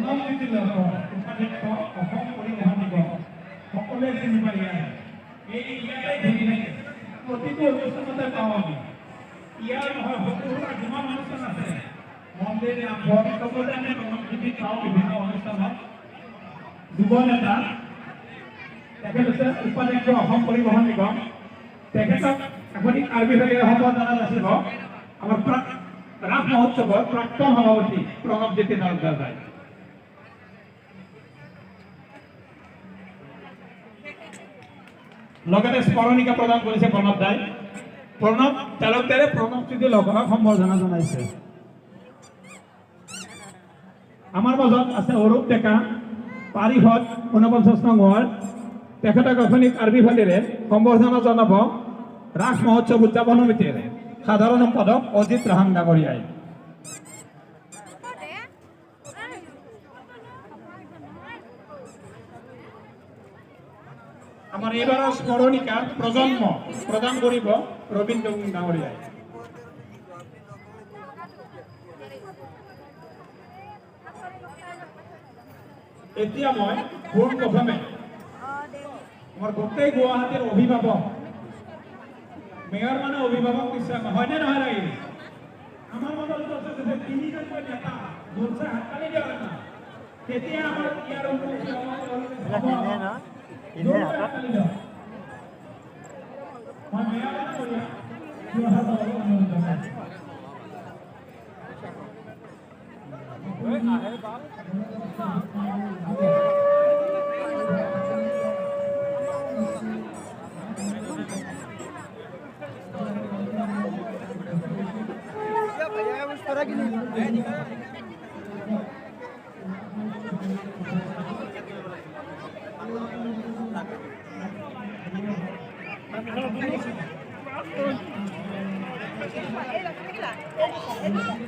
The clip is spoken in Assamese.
প্ৰথম যিটো উপাধ্যক্ষ অসম পৰিবহণ নিগম সকলোৱে চিনি পায় এই ইয়াতে ঘূৰি থাকে প্ৰতিটো অনুষ্ঠানতে পাওঁ আমি ইয়াৰ নহয় সৰু সুৰা যিমান অনুষ্ঠান আছে মন্দিৰ নামঘৰ সকলোতে আমি প্ৰণৱজ্যোতি পাওঁ বিভিন্ন অনুষ্ঠানত যুৱ নেতা তেখেত হৈছে উপাধ্যক্ষ অসম পৰিবহণ নিগম তেখেতক আপুনি কাৰ্বি ভেলীৰ সম্বৰ্ধনা যাচিব আমাৰ ৰাস মহোৎসৱৰ প্ৰাক্তন সভাপতি প্ৰণৱজ্যোতি তালুকদাৰ ভাই লগতে স্মৰণিকা প্ৰদান কৰিছে প্ৰণৱ দাই প্ৰণৱ তালুকদাৰে প্ৰণৱজ্যোতি লগনক সম্বৰ্ধনা জনাইছে আমাৰ মাজত আছে অৰূপ ডেকা পাৰিষদ 49 নং ৱাৰ্ড তেখেতক আপুনি কাৰ্বি ভেলীৰে সম্বৰ্ধনা জনাব ৰাস মহোৎসৱ উদযাপন সমিতিৰ সাধাৰণ সম্পাদক অজিত ৰাহাং ডাঙৰীয়াই আমাৰ এবাৰ স্মৰণিকা প্ৰজন্ম প্ৰদান কৰিব ৰবীন ডাঙৰীয়াই এতিয়া মই পোন প্ৰথমে আমাৰ গোটেই গুৱাহাটীৰ অভিভাৱক মেয়ৰ মানে অভিভাৱক নিশ্চয় হয়নে নহয় লাগে আমাৰ মাজত আছে যে তিনিজনকৈ নেতা জোৰছে হাততালি দিয়া না তেতিয়া আমাৰ ইয়াৰ